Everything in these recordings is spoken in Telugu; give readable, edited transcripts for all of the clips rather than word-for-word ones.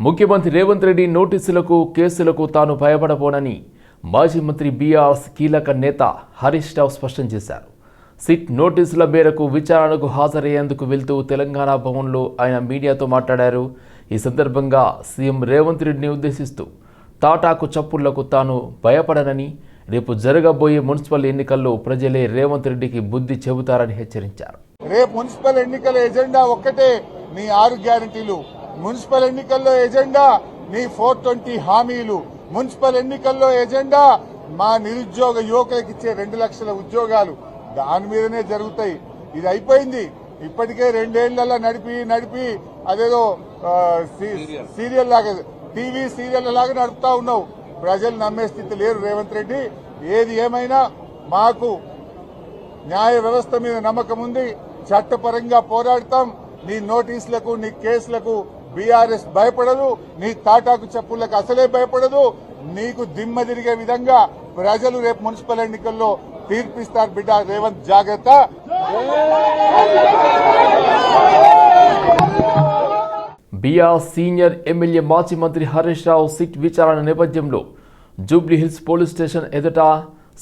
ముఖ్యమంత్రి రేవంత్ రెడ్డి నోటీసులకు కేసులకు తాను భయపడబోనని మాజీ మంత్రి బీఆర్ఎస్ కీలక నేత హరీష్ రావు స్పష్టం చేశారు. సిట్ నోటీసుల మేరకు విచారణకు హాజరయ్యేందుకు వెళ్తూ తెలంగాణ భవన్లో ఆయన మీడియాతో మాట్లాడారు. ఈ సందర్భంగా సీఎం రేవంత్ రెడ్డిని ఉద్దేశిస్తూ తాటాకు చప్పుళ్లకు తాను భయపడనని, రేపు జరగబోయే మున్సిపల్ ఎన్నికల్లో ప్రజలే రేవంత్ రెడ్డికి బుద్ధి చెబుతారని హెచ్చరించారు. రేపు మున్సిపల్ ఎన్నికల ఎజెండా ఒక్కటే, నీ 6 గ్యారంటీలు. మున్సిపల్ ఎన్నికల్లో ఎజెండా నీ 420 హామీలు. మున్సిపల్ ఎన్నికల్లో ఎజెండా మా నిరుద్యోగ యువకులకు ఇచ్చే 2 లక్షల ఉద్యోగాలు. దాని మీదనే జరుగుతాయి. ఇది అయిపోయింది. ఇప్పటికే 2 ఏళ్లలో నడిపి అదేదో సీరియల్ లాగా, టీవీ సీరియల్ లాగా నడుపుతా ఉన్నావు. ప్రజలు నమ్మే స్థితి లేరు రేవంత్ రెడ్డి. ఏది ఏమైనా మాకు న్యాయ వ్యవస్థ మీద నమ్మకం ఉంది. చట్టపరంగా పోరాడతాం. నీ నోటీసులకు, నీ కేసులకు బీఆర్ఎస్ భయపడదు. నీ తాటాకు చెప్పులకు అసలే భయపడదు. నీకు దిమ్మ తిరిగే విధంగా ప్రజలు రేపు మున్సిపల్ ఎన్నికల్లో తీర్పిస్తారు. బిడ్డ రేవంత్ జాగ్రత్త. బీఆర్ఎస్ సీనియర్ ఎమ్మెల్యే మాజీ మంత్రి హరీష్ రావు సిట్ విచారణ నేపథ్యంలో జూబ్లీహిల్స్ పోలీస్ స్టేషన్ ఎదుట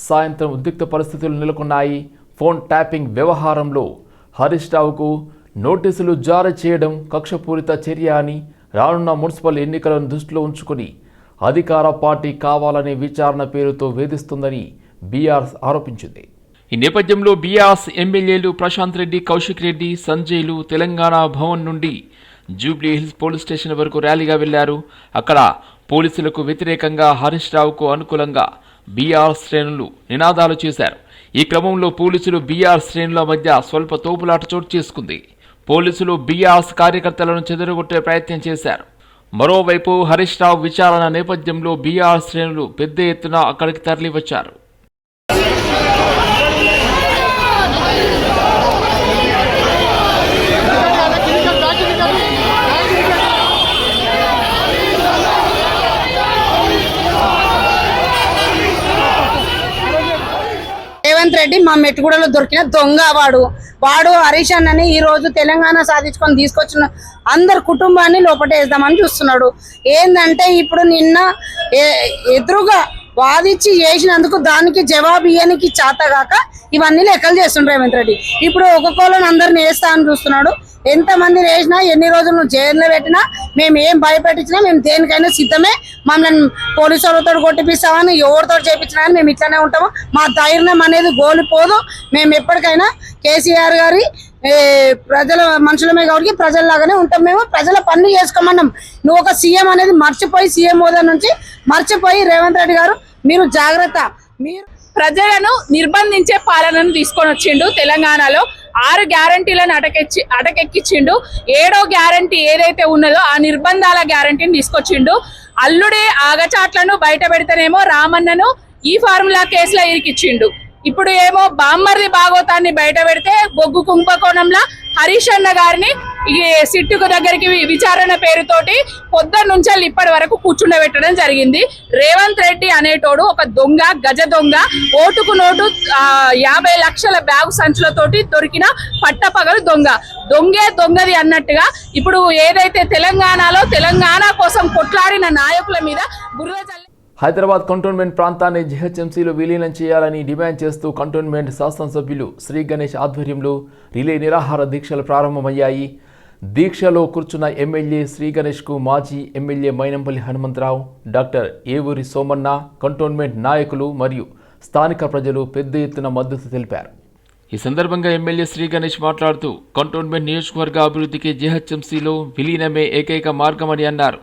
సాయంత్రం ఉద్రిక్త పరిస్థితులు నెలకొన్నాయి. ఫోన్ ట్యాపింగ్ వ్యవహారంలో హరీష్ రావుకు నోటీసులు జారీ చేయడం కక్షపూరిత చర్య అని, రానున్న మున్సిపల్ ఎన్నికలను దృష్టిలో ఉంచుకుని అధికార పార్టీ కావాలనే విచారణ పేరుతో వేధిస్తుందని బీఆర్ఎస్ ఆరోపించింది. ఈ నేపథ్యంలో బీఆర్ఎస్ ఎమ్మెల్యేలు ప్రశాంత్ రెడ్డి, కౌశిక్ రెడ్డి, సంజయ్లు తెలంగాణ భవన్ నుండి జూబ్లీహిల్స్ పోలీస్ స్టేషన్ వరకు ర్యాలీగా వెళ్లారు. అక్కడ పోలీసులకు వ్యతిరేకంగా హరీష్ రావుకు అనుకూలంగా బీఆర్ఎస్ శ్రేణులు నినాదాలు చేశారు. ఈ క్రమంలో పోలీసులు బీఆర్ఎస్ శ్రేణుల మధ్య స్వల్ప తోపులాట చోటు చేసుకుంది. పోలీసులు బీఆర్ఎస్ కార్యకర్తలను చెదరగొట్టే ప్రయత్నం చేశారు. మరోవైపు హరీష్ రావు విచారణ నేపథ్యంలో బీఆర్ఎస్ శ్రేణులు పెద్ద ఎత్తున అక్కడికి తరలివచ్చారు. రేవంత్ రెడ్డి మా మెట్టుగూడలో దొరికిన దొంగ వాడు హరీష్ అన్నని ఈ రోజు తెలంగాణ సాధించుకొని తీసుకొచ్చిన అందరు కుటుంబాన్ని లోపటేద్దామని చూస్తున్నాడు. ఏందంటే ఇప్పుడు నిన్న ఎదురుగా వాదించి చేసినందుకు దానికి జవాబు ఇయ్యనికి చేతగాక ఇవన్నీ లెక్కలు చేస్తుండ్రు రేవంత్ రెడ్డి. ఇప్పుడు ఒక్కొక్కళ్ళని అందరిని వేస్తా అని చూస్తున్నాడు. ఎంతమందిని వేసినా, ఎన్ని రోజులు జైల్లో పెట్టినా, మేము ఏం భయపెట్టించినా మేము దేనికైనా సిద్ధమే. మమ్మల్ని పోలీసు వాళ్ళతో కొట్టిపిస్తామని, ఎవరితో చేపించినా మేము ఇట్లానే ఉంటాము. మా ధైర్యం అనేది గోలిపోదు. మేము ఎప్పటికైనా కేసీఆర్ గారి ప్రజల మనుషులమే కాబట్టి ప్రజల్లాగానే ఉంటాం. మేము ప్రజల పనులు చేసుకోమన్నాం. నువ్వు ఒక సీఎం అనేది మర్చిపోయి, సీఎం హోదా నుంచి మర్చిపోయి రేవంత్ రెడ్డి గారు మీరు జాగ్రత్త. మీరు ప్రజలను నిర్బంధించే పాలనను తీసుకొని వచ్చిండు. తెలంగాణలో 6 గ్యారంటీలను అటకెక్కించిండు. 7వ గ్యారంటీ ఏదైతే ఉన్నదో ఆ నిర్బంధాల గ్యారంటీని తీసుకొచ్చిండు. అల్లుడే ఆగచాట్లను బయట పెడితేనేమో రామన్నను ఈ ఫార్ములా కేసులో ఇరికిచ్చిండు. ఇప్పుడు ఏమో బామ్మర్ది భాగవతాన్ని బయట పెడితే బొగ్గు కుంభకోణంలా హరీష్ అన్న గారిని ఈ సిట్టుకు దగ్గరికి విచారణ పేరుతోటి పొద్దున్న నుంచి ఇప్పటి వరకు కూర్చుండబెట్టడం జరిగింది. రేవంత్ రెడ్డి అనేటోడు ఒక దొంగ, గజ దొంగ. ఓటుకు నోటు 50 లక్షల బ్యాగు సంచులతోటి దొరికిన పట్టపగలు దొంగది అన్నట్టుగా ఇప్పుడు ఏదైతే తెలంగాణలో తెలంగాణ కోసం కొట్లాడిన నాయకుల మీద బురద చల్లి హైదరాబాద్ కంటోన్మెంట్ ప్రాంతాన్ని జీహెచ్ఎంసీలో విలీనం చేయాలని డిమాండ్ చేస్తూ కంటోన్మెంట్ శాసనసభ్యులు శ్రీ గణేష్ ఆధ్వర్యంలో రిలే నిరాహార దీక్షలు ప్రారంభమయ్యాయి. దీక్షలో కూర్చున్న ఎమ్మెల్యే శ్రీ గణేష్కు మాజీ MLA Mynampally Hanumantharao, doctor Evuri Somanna, cantonment నాయకులు మరియు స్థానిక ప్రజలు పెద్ద ఎత్తున మద్దతు తెలిపారు. ఈ సందర్భంగా ఎమ్మెల్యే శ్రీ గణేష్ మాట్లాడుతూ కంటోన్మెంట్ నియోజకవర్గ అభివృద్ధికి జీహెచ్ఎంసీలో విలీనమే ఏకైక మార్గమని అన్నారు.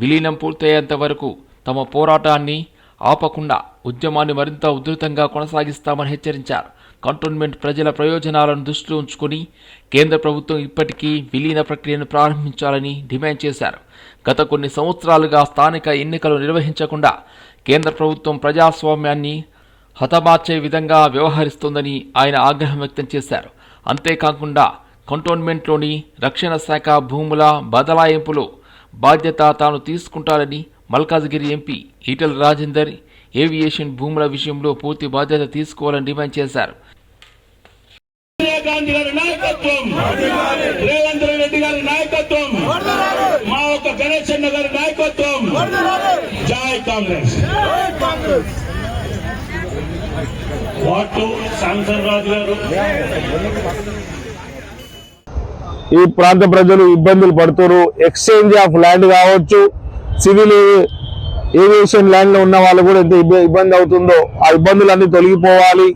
విలీనం పూర్తయ్యేంత వరకు తమ పోరాటాన్ని ఆపకుండా ఉద్యమాన్ని మరింత ఉధృతంగా కొనసాగిస్తామని హెచ్చరించారు. కంటోన్మెంట్ ప్రజల ప్రయోజనాలను దృష్టిలో ఉంచుకుని కేంద్ర ప్రభుత్వం ఇప్పటికీ విలీన ప్రక్రియను ప్రారంభించాలని డిమాండ్ చేశారు. గత కొన్ని సంవత్సరాలుగా స్థానిక ఎన్నికలు నిర్వహించకుండా కేంద్ర ప్రభుత్వం ప్రజాస్వామ్యాన్ని హతమార్చే విధంగా వ్యవహరిస్తోందని ఆయన ఆగ్రహం వ్యక్తం చేశారు. అంతేకాకుండా కంటోన్మెంట్లోని రక్షణ శాఖ భూముల బదలాయింపులో బాధ్యత తాను తీసుకుంటానని మల్కాజ్గిరి ఎంపీ ఈటెల రాజేందర్ ఏవియేషన్ భూముల విషయంలో పూర్తి బాధ్యత తీసుకోవాలని డిమాండ్ చేశారు. గాంధీ గారి నాయకత్వం, రేవంత్ రెడ్డి గారి నాయకత్వం, మా యొక్క గణేష్ కిషన్ గారి నాయకత్వం. జై కాంగ్రెస్. వాటు శాంసన్ రాజు గారు. ఈ ప్రాంత ప్రజలు ఇబ్బందులు పడుతున్నారు. ఎక్స్చేంజ్ ఆఫ్ ల్యాండ్ కావచ్చు, సివిల్ ఏవియేషన్ ల్యాండ్ లో ఉన్న వాళ్ళు కూడా ఎంత ఇబ్బంది అవుతుందో ఆ ఇబ్బందులన్నీ తొలగిపోవాలి.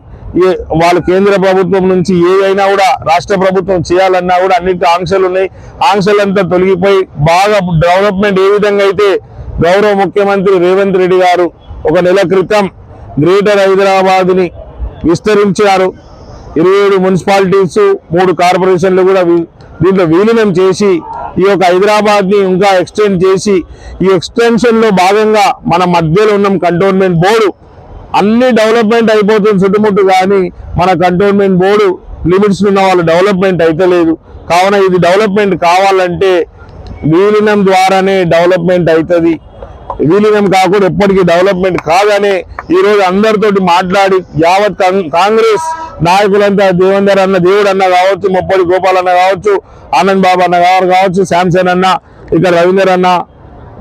వాళ్ళు కేంద్ర ప్రభుత్వం నుంచి ఏదైనా కూడా రాష్ట్ర ప్రభుత్వం చేయాలన్నా కూడా అన్నింటి ఆంక్షలు ఉన్నాయి. ఆంక్షలంతా తొలగిపోయి బాగా డెవలప్మెంట్ ఏ విధంగా అయితే గౌరవ ముఖ్యమంత్రి రేవంత్ రెడ్డి గారు ఒక నెల క్రితం గ్రేటర్ హైదరాబాద్ ని విస్తరించారు. 27 మున్సిపాలిటీస్, 3 కార్పొరేషన్లు కూడా దీంట్లో విలీనం చేసి ఈ యొక్క హైదరాబాద్ ని ఇంకా ఎక్స్టెండ్ చేసి, ఈ ఎక్స్టెన్షన్ లో భాగంగా మన మధ్యలో ఉన్న కంటోన్మెంట్ బోర్డు అన్ని డెవలప్మెంట్ అయిపోతుంది చుట్టుముట్టు, కానీ మన కంటోన్మెంట్ బోర్డు లిమిట్స్ ఉన్న వాళ్ళు డెవలప్మెంట్ అయితే లేదు. కావున ఇది డెవలప్మెంట్ కావాలంటే విలీనం ద్వారానే డెవలప్మెంట్ అవుతుంది. విలీనం కాకుండా ఎప్పటికీ డెవలప్మెంట్ కాదని ఈరోజు అందరితోటి మాట్లాడి యావత్ కాంగ్రెస్ నాయకులంతా దేవేందర్ అన్న, దేవుడు అన్న కావచ్చు, ముప్పడి గోపాల్ అన్న కావచ్చు, ఆనంద్ బాబు అన్న గారు కావచ్చు, శాంసన్ అన్న, ఇక్కడ రవీందర్ అన్న,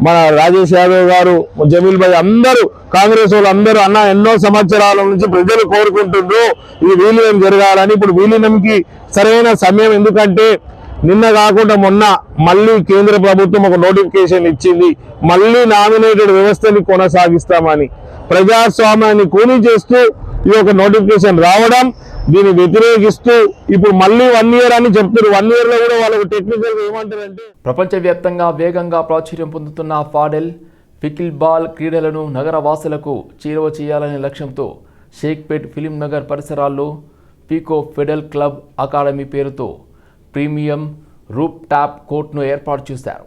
మన రాజేష్ యాదవ్ గారు, జమీల్ భాయ్, అందరూ కాంగ్రెస్ వాళ్ళు అందరూ అన్న ఎన్నో సంవత్సరాల నుంచి ప్రజలు కోరుకుంటుండ్రు ఇది విలీనం జరగాలని. ఇప్పుడు విలీనంకి సరైన సమయం, ఎందుకంటే నిన్న కాకుండా మొన్న మళ్ళీ కేంద్ర ప్రభుత్వం ఒక నోటిఫికేషన్ ఇచ్చింది, మళ్ళీ నామినేటెడ్ వ్యవస్థని కొనసాగిస్తామని. ప్రజాస్వామ్యాన్ని కూనీ చేస్తూ ఈ యొక్క నోటిఫికేషన్ రావడం, దీన్ని వ్యతిరేకిస్తూ ఇప్పుడు మళ్ళీ 1 year అని చెప్తారు. 1 year లో కూడా వాళ్ళకు టెక్నికల్ ఏమంటారంటే, ప్రపంచవ్యాప్తంగా వేగంగా ప్రాచుర్యం పొందుతున్న పాడెల్, పికిల్ బాల్ క్రీడలను నగర వాసులకు చేరువ చేయాలనే లక్ష్యంతో షేక్పేట్ ఫిలిం నగర్ పరిసరాల్లో పీకో ఫెడల్ క్లబ్ అకాడమీ పేరుతో ప్రీమియం రూప్ టాప్ కోర్టును ఏర్పాటు చేశారు.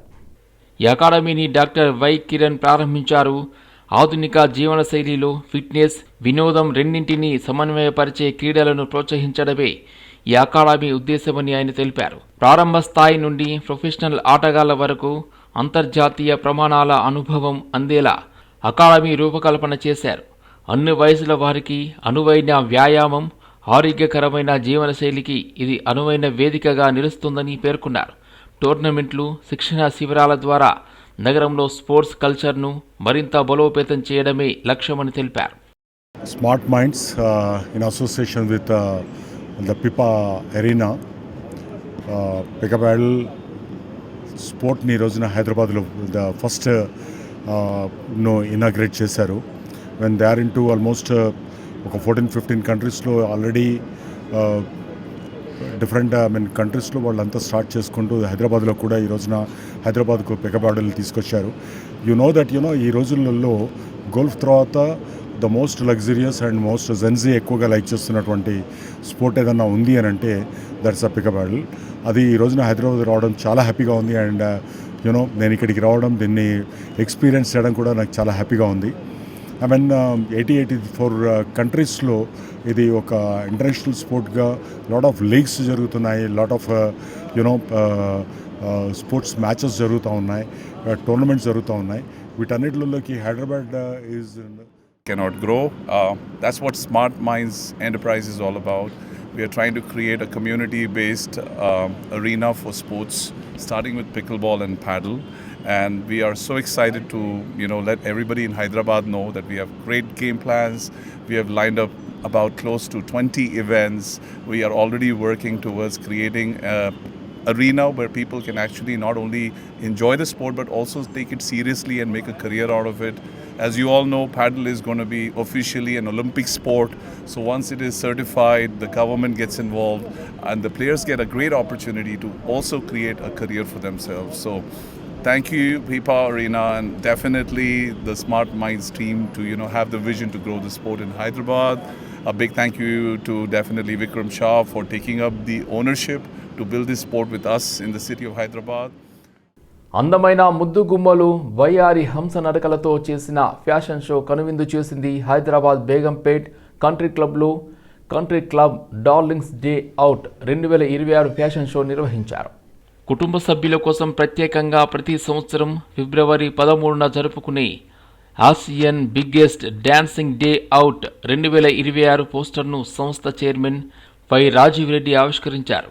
ఈ అకాడమీని డాక్టర్ వై కిరణ్ ప్రారంభించారు. ఆధునిక జీవనశైలిలో ఫిట్నెస్, వినోదం రెండింటినీ సమన్వయపరిచే క్రీడలను ప్రోత్సహించడమే ఈ అకాడమీ ఉద్దేశమని ఆయన తెలిపారు. ప్రారంభ స్థాయి నుండి ప్రొఫెషనల్ ఆటగాళ్ల వరకు అంతర్జాతీయ ప్రమాణాల అనుభవం అందేలా అకాడమీ రూపకల్పన చేశారు. అన్ని వయసుల వారికి అనువైన వ్యాయామం, ఆరోగ్యకరమైన జీవనశైలికి ఇది అనువైన వేదికగా నిలుస్తుందని పేర్కొన్నారు. టోర్నమెంట్లు, శిక్షణ శిబిరాల ద్వారా నగరంలో స్పోర్ట్స్ కల్చర్ను మరింత బలోపేతం చేయడమే లక్ష్యమని తెలిపారు. Smart minds in association with the పిపా ఎరీనా పికపాడల్ స్పోర్ట్ని ఈ రోజున హైదరాబాద్లో ద ఫస్ట్ ఇనాగ్రేట్ చేశారు. When they are into almost ఒక 14-15 కంట్రీస్లో ఆల్రెడీ డిఫరెంట్ కంట్రీస్లో వాళ్ళంతా స్టార్ట్ చేసుకుంటూ హైదరాబాద్లో కూడా ఈ రోజున హైదరాబాద్కు పికపాడల్ తీసుకొచ్చారు. యు నో దట్ ఈ రోజులలో గోల్ఫ్ తర్వాత the most luxurious and most Gen Z ఎక్కువగా లైక్ చేస్తున్నటువంటి స్పోర్ట్ ఏదన్నా ఉంది అని అంటే దట్స్ అ పికపాడల్. అది ఈ రోజున హైదరాబాద్ రావడం చాలా హ్యాపీగా ఉంది. అండ్ నేను ఇక్కడికి రావడం, దీన్ని ఎక్స్పీరియన్స్ చేయడం కూడా నాకు చాలా హ్యాపీగా ఉంది. ఐ మీన్ 84 కంట్రీస్లో ఇది ఒక ఇంటర్నేషనల్ స్పోర్ట్గా లాట్ ఆఫ్ లీగ్స్ జరుగుతున్నాయి, లాట్ ఆఫ్ స్పోర్ట్స్ మ్యాచెస్ జరుగుతూ ఉన్నాయి, టోర్నమెంట్స్ జరుగుతూ ఉన్నాయి. వీటన్నిటిలోకి Hyderabad is cannot grow. That's what Smart Minds Enterprise is all about. We are trying to create a community-based arena for sports, starting with pickleball and paddle. And we are so excited to, let everybody in Hyderabad know that we have great game plans. We have lined up about close to 20 events. We are already working towards creating an arena where people can actually not only enjoy the sport but also take it seriously and make a career out of it. As you all know, paddle is going to be officially an Olympic sport. So once it is certified, the government gets involved and the players get a great opportunity to also create a career for themselves. So thank you, Pipa Arena, and definitely the Smart Minds team to have the vision to grow the sport in Hyderabad. A big thank you to definitely Vikram Shah for taking up the ownership to build this sport with us in the city of Hyderabad. అందమైన ముద్దు గుమ్మలు, వయ్యారి హంస నడకలతో చేసిన ఫ్యాషన్ షో కనువిందు చేసింది హైదరాబాద్ బేగంపేట్ కంట్రీ క్లబ్లో. Country club darlings day out 2026 fashion show నిర్వహించారు. కుటుంబ సభ్యుల కోసం ప్రత్యేకంగా ప్రతి సంవత్సరం ఫిబ్రవరి 13న జరుపుకునే Asian biggest dancing day out 2026 పోస్టర్ను సంస్థ చైర్మన్ వై రాజీవ్ రెడ్డి ఆవిష్కరించారు.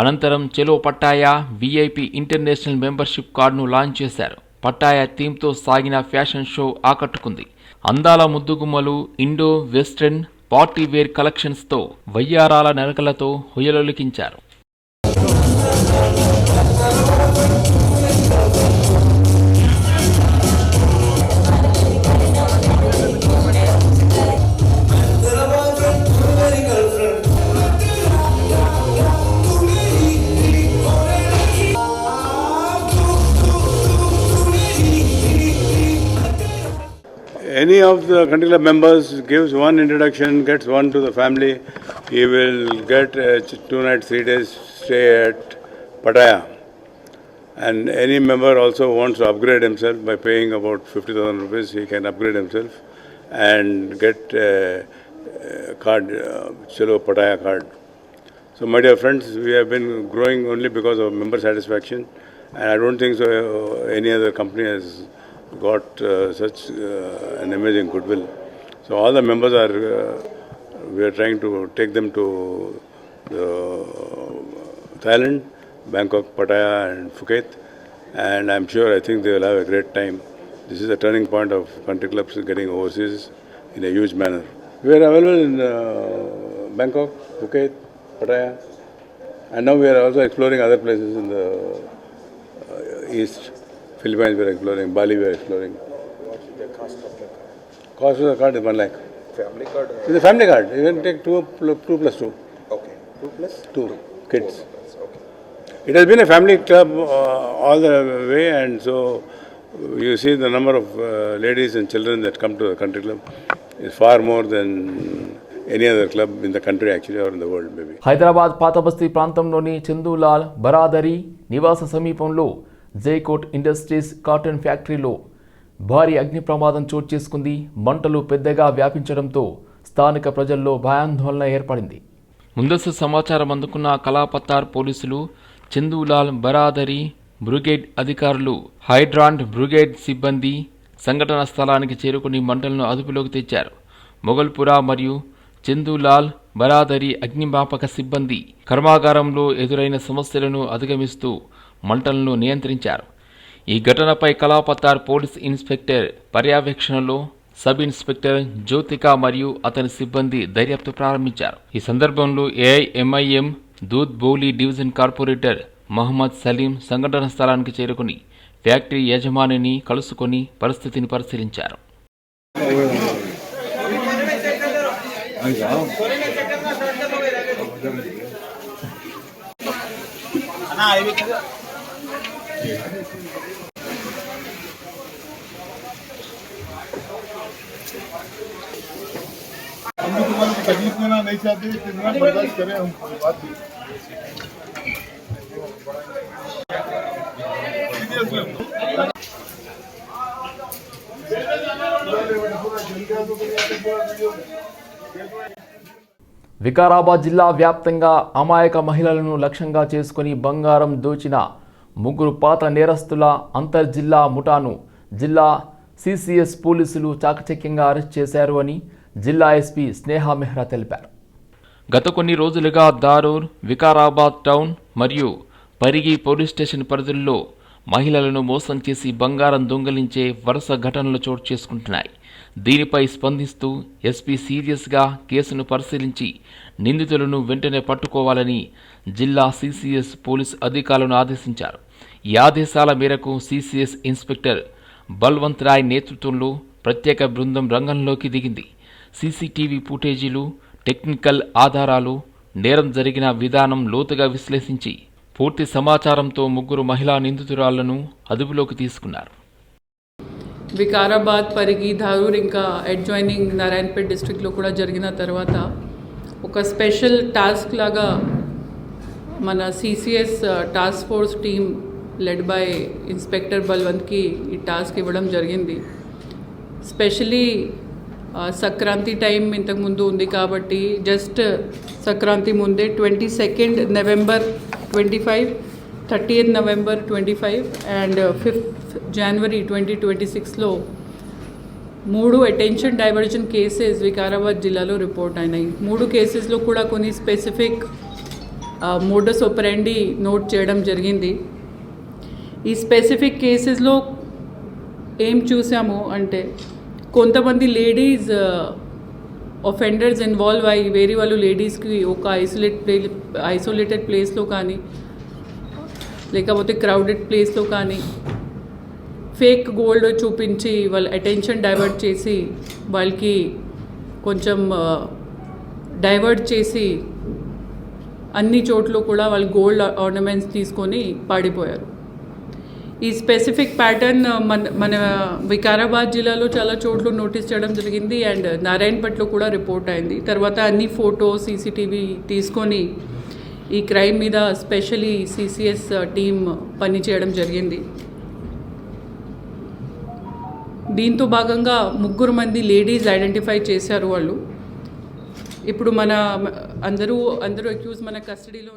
అనంతరం Chalo Pattaya VIP international membership కార్డును లాంచ్ చేశారు. పట్టాయ థీమ్తో సాగిన ఫ్యాషన్ షో ఆకట్టుకుంది. అందాల ముద్దుగుమ్మలు, ఇండో వెస్ట్రన్ పార్టీ వేర్ కలెక్షన్స్తో వయ్యారాల నరకలతో హొయలొలికించారు. Any of the country club members gives one introduction, gets one to the family, he will get a 2 nights, 3 days stay at Pattaya. And any member also wants to upgrade himself by paying about 50,000 rupees, he can upgrade himself and get a card, Chalo Pattaya card. So my dear friends, we have been growing only because of member satisfaction, and I don't think so any other company has got such an amazing goodwill. So all the members are, we are trying to take them to the Thailand, Bangkok, Pattaya and Phuket, and I'm sure, I think they will have a great time. This is a turning point of country clubs getting overseas in a huge manner. We are available in Bangkok, Phuket, Pattaya, and now we are also exploring other places in the east. Philippines we are exploring, Bali we are exploring. What's the cost of the card? Cost of the card is 1 lakh. Family card? It's a family card. You can take 2 plus 2. Okay. 2 plus? 2 kids. Okay. It has been a family club all the way, and so you see the number of ladies and children that come to the country club is far more than any other club in the country actually, or in the world maybe. Hyderabad పాతబస్తీ ప్రాంతంలోని చందూలాల్ బరాదరి నివాస సమీపంలో జైకోట్ ఇండస్ట్రీస్ కాటన్ ఫ్యాక్టరీలో భారీ అగ్ని ప్రమాదం చోటు చేసుకుంది. మంటలు పెద్దగా వ్యాపించడంతో స్థానిక ప్రజల్లో భయాందోళన ఏర్పడింది. ముందస్తు సమాచారం అందుకున్న కలాపత్తార్ పోలీసులు, చందూలాల్ బరాదరి బ్రిగేడ్ అధికారులు, హైడ్రాంట్ బ్రిగేడ్ సిబ్బంది సంఘటన స్థలానికి చేరుకుని మంటలను అదుపులోకి తెచ్చారు. మొగల్పురా మరియు చందూలాల్ బరాదరి అగ్నిమాపక సిబ్బంది కర్మాగారంలో ఎదురైన సమస్యలను అధిగమిస్తూ మంటలను నియంత్రించారు. ఈ ఘటనపై కలాపత్తార్ పోలీస్ ఇన్స్పెక్టర్ పర్యవేక్షణలో సబ్ ఇన్స్పెక్టర్ జ్యోతిక మరియు అతని సిబ్బంది దర్యాప్తు ప్రారంభించారు. ఈ సందర్భంలో ఏఐఎంఐఎం దూద్ బౌలి డివిజన్ కార్పొరేటర్ మహమ్మద్ సలీం సంఘటన స్థలానికి చేరుకుని ఫ్యాక్టరీ యజమానిని కలుసుకొని పరిస్థితిని పరిశీలించారు. तकलीफ लेना नहीं चाहते, कितना बर्दाश्त करें हम बात వికారాబాద్ జిల్లా వ్యాప్తంగా అమాయక మహిళలను లక్ష్యంగా చేసుకుని బంగారం దోచిన 3 పాత నేరస్తుల అంతర్జిల్లా ముఠాను జిల్లా సిసిఎస్ పోలీసులు చాకచక్యంగా అరెస్ట్ చేశారు అని జిల్లా ఎస్పీ స్నేహా మెహ్రా తెలిపారు. గత కొన్ని రోజులుగా దారూర్, వికారాబాద్ టౌన్ మరియు పరిగి పోలీస్ స్టేషన్ పరిధుల్లో మహిళలను మోసం చేసి బంగారం దొంగిలించే వరుస ఘటనలు చోటు చేసుకుంటున్నాయి. దీనిపై స్పందిస్తూ ఎస్పీ సీరియస్గా కేసును పరిశీలించి నిందితులను వెంటనే పట్టుకోవాలని జిల్లా సిసిఎస్ పోలీస్ అధికారులను ఆదేశించారు. ఈ ఆదేశాల మేరకు సిసిఎస్ ఇన్స్పెక్టర్ బల్వంత్ రాయ్ నేతృత్వంలో ప్రత్యేక బృందం రంగంలోకి దిగింది. సీసీటీవీ ఫుటేజీలు, టెక్నికల్ ఆధారాలు, నేరం జరిగిన విధానం లోతుగా విశ్లేషించి పూర్తి సమాచారంతో 3 మహిళా నిందితురాళ్లను అదుపులోకి తీసుకున్నారు. వికారాబాద్, పరిగి, ధారూర్ ఇంకా అడ్జాయినింగ్ నారాయణపేట్ డిస్ట్రిక్ట్లో కూడా జరిగిన తర్వాత ఒక స్పెషల్ టాస్క్ లాగా మన CCS task force team led by inspector బల్వంత్కి ఈ టాస్క్ ఇవ్వడం జరిగింది. స్పెషలీ సంక్రాంతి టైం ఇంతకుముందు ఉంది కాబట్టి జస్ట్ సంక్రాంతి ముందే 22 November 25, 30th November 25 and 5th జనవరి 2026లో 3 అటెన్షన్ డైవర్జన్ కేసెస్ వికారాబాద్ జిల్లాలో రిపోర్ట్ అయినాయి. 3 కేసెస్లో కూడా కొన్ని స్పెసిఫిక్ మోడస్ ఆపరెండి నోట్ చేయడం జరిగింది. ఈ స్పెసిఫిక్ కేసెస్లో ఏం చూసాము అంటే కొంతమంది లేడీస్ ఒఫెండర్స్ ఇన్వాల్వ్ అయ్యి వేరే వాళ్ళు లేడీస్కి ఒక ఐసోలేటెడ్ ప్లేస్లో కానీ లేకపోతే క్రౌడెడ్ ప్లేస్లో కానీ ఫేక్ గోల్డ్ చూపించి వాళ్ళ అటెన్షన్ డైవర్ట్ చేసి వాళ్ళకి కొంచెం డైవర్ట్ చేసి అన్ని చోట్ల కూడా వాళ్ళు గోల్డ్ ఆర్నమెంట్స్ తీసుకొని పాడిపోయారు. ఈ స్పెసిఫిక్ ప్యాటర్న్ మన వికారాబాద్ జిల్లాలో చాలా చోట్ల నోటీస్ చేయడం జరిగింది అండ్ నారాయణపేటలో కూడా రిపోర్ట్ అయింది. తర్వాత అన్ని ఫోటో సీసీటీవీ తీసుకొని ఈ క్రైమ్ మీద స్పెషలీ సిసిఎస్ టీమ్ పనిచేయడం జరిగింది. దీంతో భాగంగా 3 మంది లేడీస్ ఐడెంటిఫై చేశారు వాళ్ళు. ఇప్పుడు అందరూ అక్యూజ్ మన కస్టడీలో